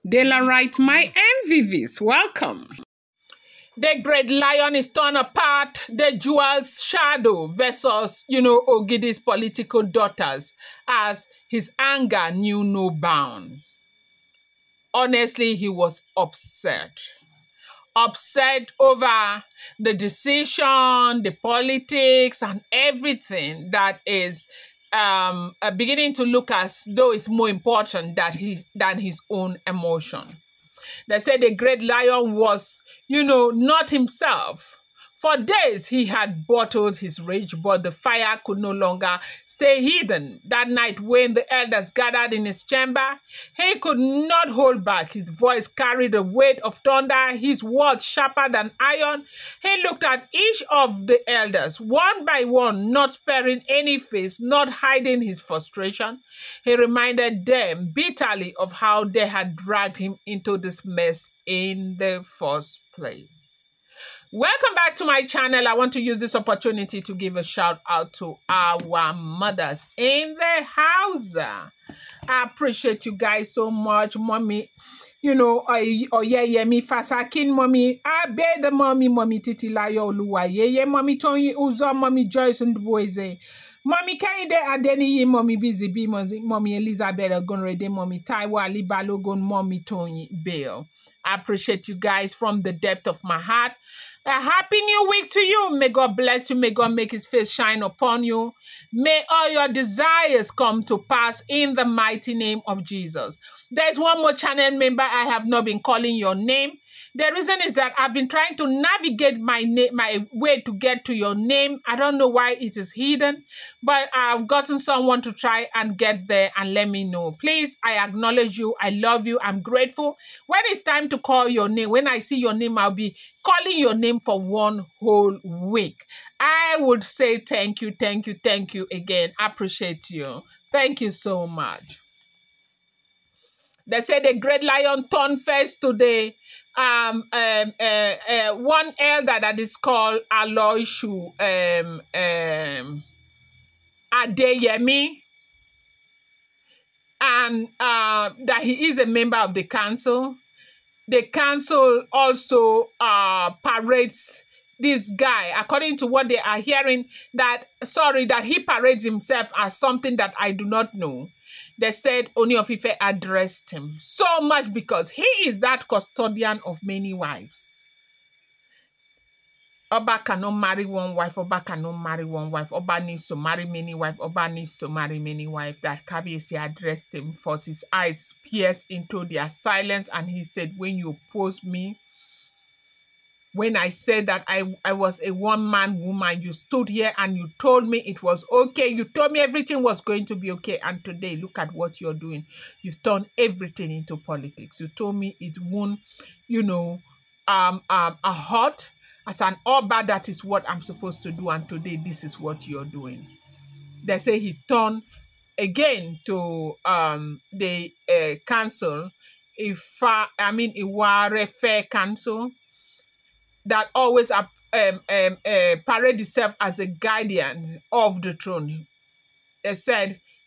Dela writes, my MVVs, welcome. The great lion is torn apart, the jewel's shadow versus, Ogidi's political daughters, as his anger knew no bound. Honestly, he was upset over the decision, the politics, and everything that is beginning to look as though it's more important than his own emotion. They said the great lion was, not himself. For days, he had bottled his rage, but the fire could no longer stay hidden. That night, when the elders gathered in his chamber, he could not hold back. His voice carried the weight of thunder, his words sharper than iron. He looked at each of the elders, one by one, not sparing any face, not hiding his frustration. He reminded them bitterly of how they had dragged him into this mess in the first place. Welcome back to my channel. I want to use this opportunity to give a shout out to our mothers in the house. I appreciate you guys so much. Mommy, me Fasakin, mommy. I bet the mommy Titi Layo Luwa, mommy Tony Uzo, mommy Joyce and boys. Mommy Kaide Adeni, mommy Busy Bee, mommy Elizabeth Gonrede, mommy Taiwa Ali Balogun, mommy Tony Bale. I appreciate you guys from the depth of my heart. A happy new week to you. May God bless you. May God make his face shine upon you. May all your desires come to pass in the mighty name of Jesus. There's one more channel member I have not been calling your name. The reason is that I've been trying to navigate my way to get to your name. I don't know why it is hidden, but I've gotten someone to try and get there and let me know. Please, I acknowledge you. I love you. I'm grateful. When it's time to call your name, when I see your name, I'll be calling your name for one whole week. I would say thank you, thank you, thank you again. I appreciate you. Thank you so much. They say the great lion turned face today. One elder that is called Aloishu Adeyemi, and that he is a member of the council. The council also parades this guy, according to what they are hearing, that he parades himself as something that I do not know. They said Ooni of Ife addressed him so much because he is that custodian of many wives. Oba cannot marry one wife. Oba cannot marry one wife. Oba needs to marry many wives. Oba needs to marry many wives. That Kabiyesi addressed him, for his eyes pierced into their silence, and he said, when you oppose me, when I said that I was a one-man woman, you stood here and you told me it was okay. You told me everything was going to be okay. And today, look at what you're doing. You've turned everything into politics. You told me it won't, a hurt. As an Oba, that is what I'm supposed to do. And today, this is what you're doing. They say he turned again to the council, Iware Fair Council, that always parade itself as a guardian of the throne.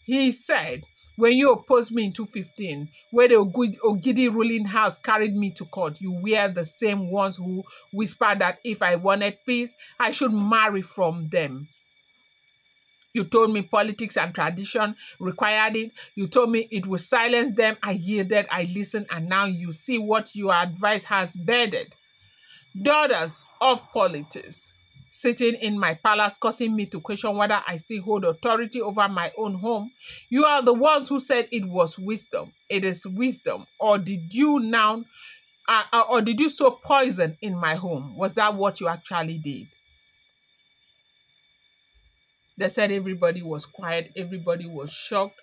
He said, when you opposed me in 2015, where the Ogidi ruling house carried me to court, you were the same ones who whispered that if I wanted peace, I should marry from them. You told me politics and tradition required it. You told me it would silence them. I yielded, I listened, and now you see what your advice has bedded. Daughters of politics sitting in my palace, causing me to question whether I still hold authority over my own home. You are the ones who said it was wisdom. It is wisdom. Or did you sow poison in my home? Was that what you actually did? They said everybody was quiet. Everybody was shocked.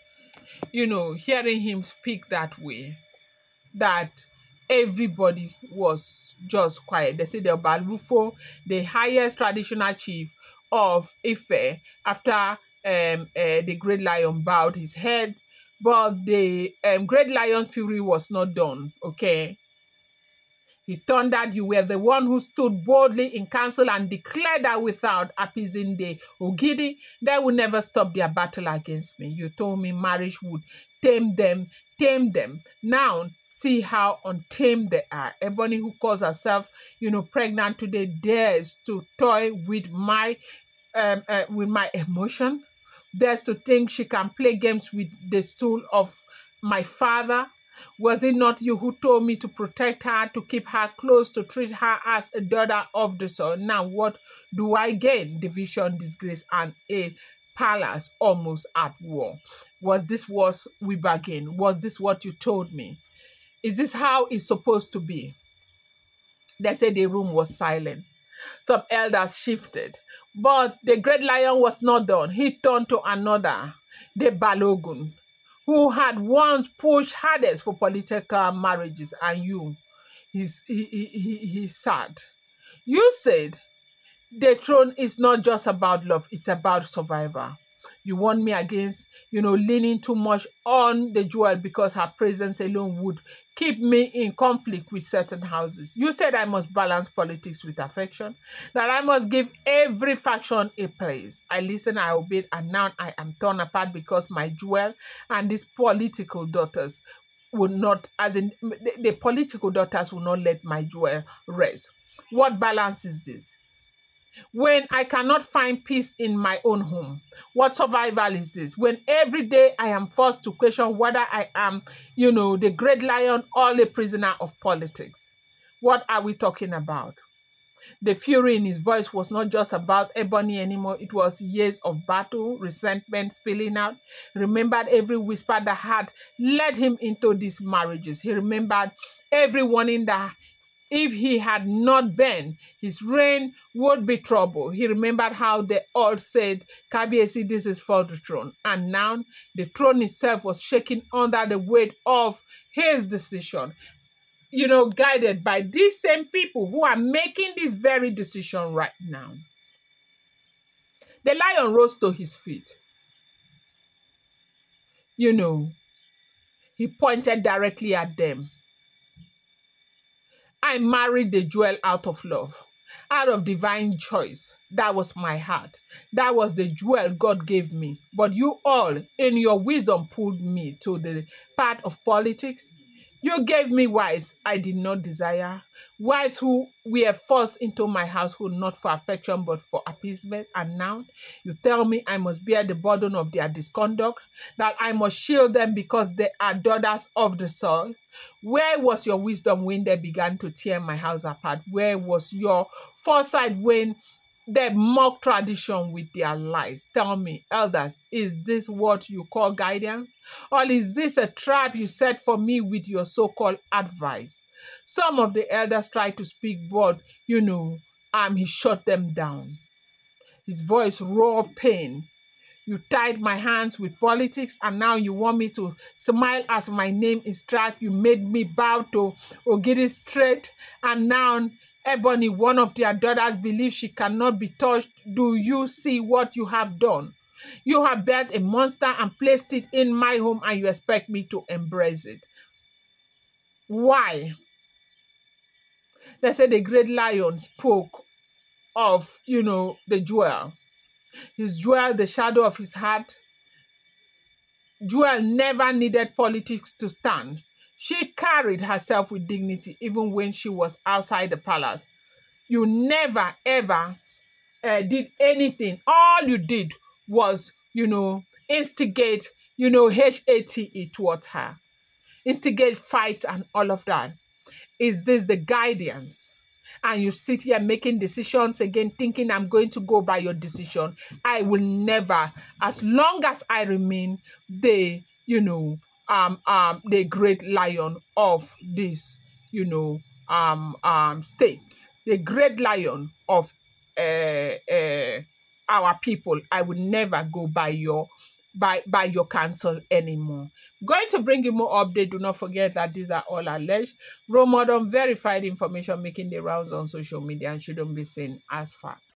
Hearing him speak that way, that everybody was just quiet. They say the Balufo, the highest traditional chief of Ife, after the great lion bowed his head, but the great lion's fury was not done, okay? He thundered, you were the one who stood boldly in council and declared that without appeasing the Ogidi, they would never stop their battle against me. You told me marriage would tame them, tame them. Now, see how untamed they are. Ebony, who calls herself, pregnant today, dares to toy with my emotion, dares to think she can play games with the stool of my father. Was it not you who told me to protect her, to keep her close, to treat her as a daughter of the sun? Now what do I gain? Division, disgrace, and a palace almost at war. Was this what we bargained? Was this what you told me? Is this how it's supposed to be? They said the room was silent. Some elders shifted, but the great lion was not done. He turned to another, the Balogun, who had once pushed hardest for political marriages, and he said, you said the throne is not just about love, it's about survival. You warned me against, leaning too much on the jewel because her presence alone would keep me in conflict with certain houses. You said I must balance politics with affection, that I must give every faction a place. I listened, I obeyed, and now I am torn apart because my jewel and these political daughters would not, the political daughters will not let my jewel rest. What balance is this? When I cannot find peace in my own home, what survival is this? When every day I am forced to question whether I am, the great lion or the prisoner of politics. What are we talking about? The fury in his voice was not just about Ebony anymore. It was years of battle, resentment spilling out. He remembered every whisper that had led him into these marriages. He remembered every warning that if he had not been, his reign would be trouble. He remembered how they all said, Kabiesi, this is for the throne. And now the throne itself was shaking under the weight of his decision. Guided by these same people who are making this very decision right now. The lion rose to his feet. He pointed directly at them. I married the jewel out of love, out of divine choice. That was my heart. That was the jewel God gave me. But you all, in your wisdom, pulled me to the path of politics. You gave me wives I did not desire, wives who were forced into my household not for affection but for appeasement. And now you tell me I must bear the burden of their misconduct, that I must shield them because they are daughters of the soil. Where was your wisdom when they began to tear my house apart? Where was your foresight when they mock tradition with their lies? Tell me, elders, is this what you call guidance? Or is this a trap you set for me with your so-called advice? Some of the elders tried to speak, but, he shut them down. His voice raw pain. You tied my hands with politics, and now you want me to smile as my name is tracked. You made me bow to Ogidi straight, and now Ebony, one of their daughters, believes she cannot be touched. Do you see what you have done? You have built a monster and placed it in my home, and you expect me to embrace it. Why? They said the great lion spoke of, the jewel. His jewel, the shadow of his heart. Jewel never needed politics to stand. She carried herself with dignity even when she was outside the palace. You never, ever did anything. All you did was, instigate, HATE towards her. Instigate fights and all of that. Is this the guidance? And you sit here making decisions again, thinking I'm going to go by your decision. I will never, as long as I remain the, the great lion of this, state, the great lion of our people. I will never go by your counsel anymore. Going to bring you more update. Do not forget that these are all alleged, raw, modern, verified information making the rounds on social media and shouldn't be seen as fact.